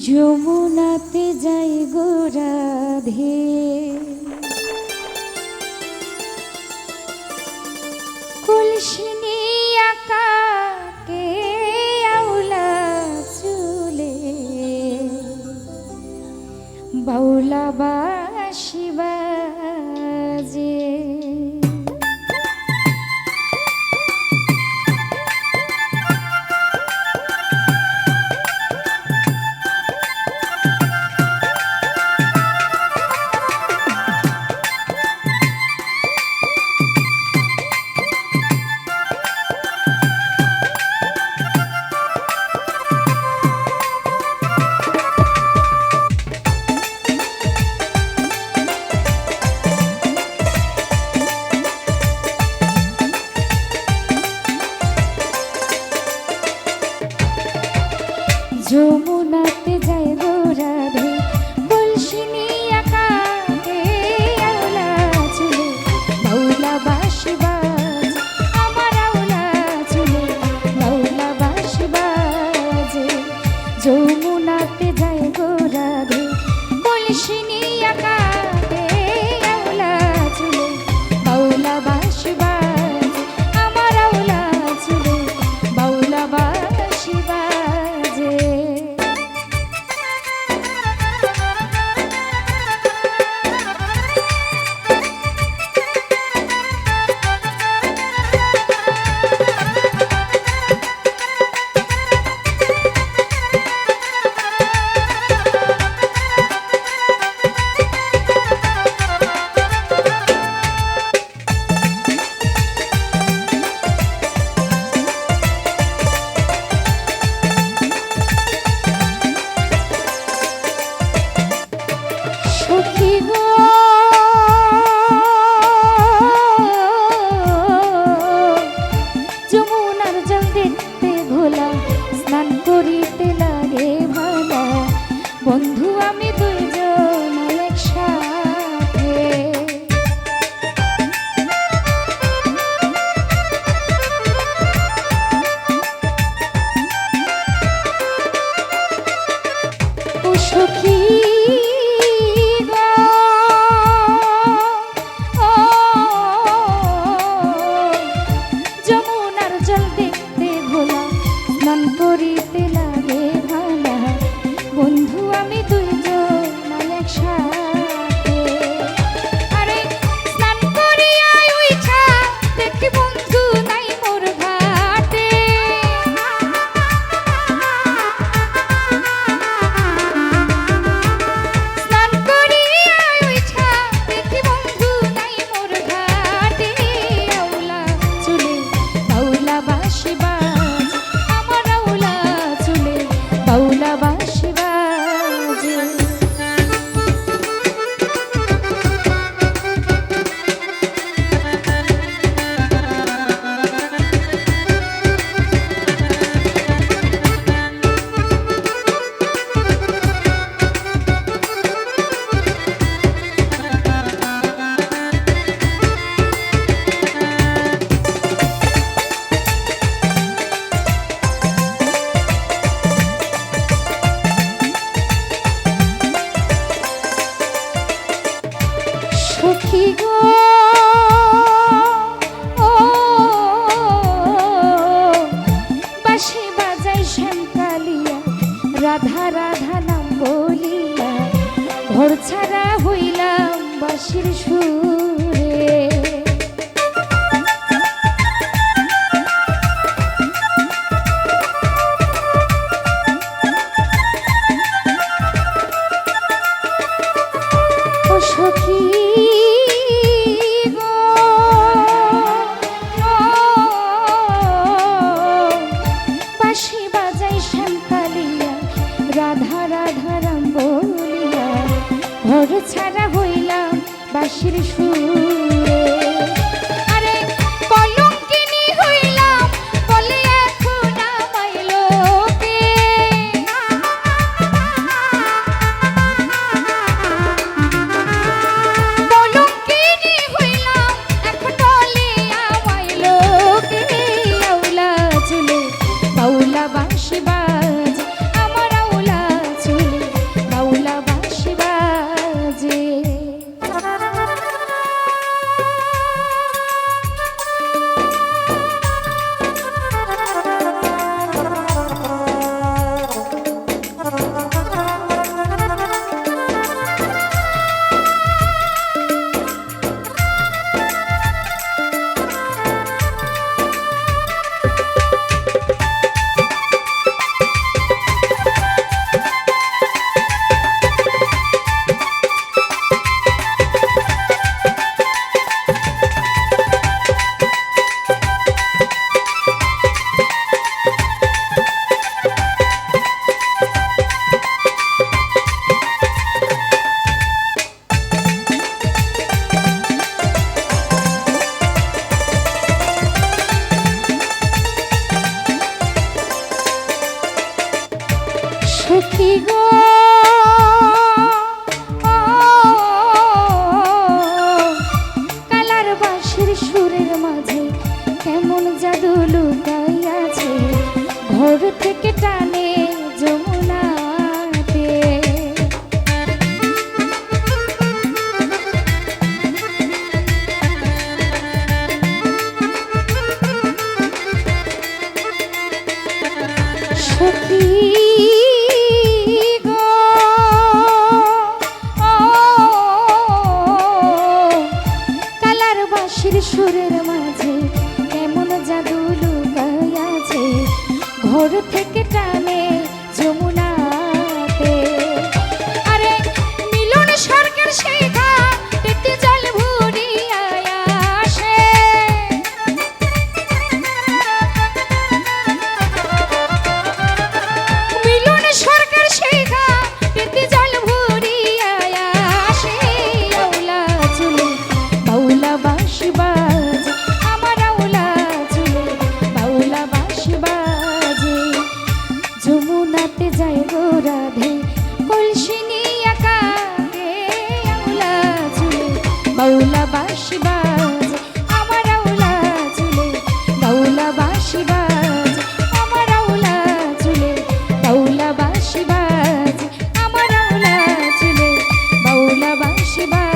যমুনাতে যাই গো রাধে, কলসি নিয়া কাকে আউলা চুলে, বাউলা বাঁশি বাজে। যমুনাতে যাই গো রাধে, কলসি নিয়া কাকে আউলা চুলে, বাউলা বাঁশি বাজে। আমার আউলা চুলে বাউলা বাঁশি বাজে। যমুনাতে যাই গো রাধে, কলসি নিয়া কাকে আউলা চুলে, বাউলা বাঁশি বাজে। আমার আউলা চুলে বাউলা বাঁশি বাজে। যমুনার জল দেখতে ঘোলা, স্নান করিতে লাগে ভালা, বন্ধু আমি দুইজন একসাথে। ও সখী করিতে লাগে ভালা, বন্ধু আমি দুইজন একসাথে। আরে স্নান করিয়া উইঠা দেখি বন্ধু নাই মোর ঘাটে। স্নান করিয়া উইঠা দেখি বন্ধু নাই মোর ঘাটে। আউলা চুলে বাউলা বাঁশি বাজে, বাউলা বাঁশি বাজে। সখী গো ও বাঁশি বাজাই শ্যামকালিয়া, রাধা রাধা নাম বলিয়া, ঘর ছাড়া হইলাম বাঁশির সুরে। ও সখী রাধা রাধা রাম বলিয়া, ঘর ছাড়া হইলাম বাঁশির সুরে। আরে কলঙ্কিনী হইলাম বলে এখন আমায় লোকে। কলঙ্কিনী হইলাম এখন বলে আমায় লোকে। আউলা চুলে বাউলা বাঁশি বাজে, আমার আউলা চুলে থেকে টানে যমুনাতে। সখী গো, কালার বাঁশির সুরের মাঝে কেমন জাদু লুকাইয়াছে, ঘর থেকে টানে যমুনাতে। আরে মিলন স্বর্গের সেই ঘাটেতে জল ভরিয়া আসে, মিলন স্বর্গের সেই ঘাটেতে জল ভরিয়া আসে। আউলা চুলে বাউলা বাঁশি বাজে, আমার আউলা চুলে বাউলা বাঁশি বাজে। যমুনাতে যায় গো রাধে কলসি নিয়া কাঁদে, আউলা চুলে বাউলা বাঁশি বাজে, আমার আউলা চুলে বাউলা বাঁশি বাজে, আমার আউলা চুলে বাউলা বাঁশি বাজে, আমার আউলা চুলে বাউলা বাঁশি বাজে।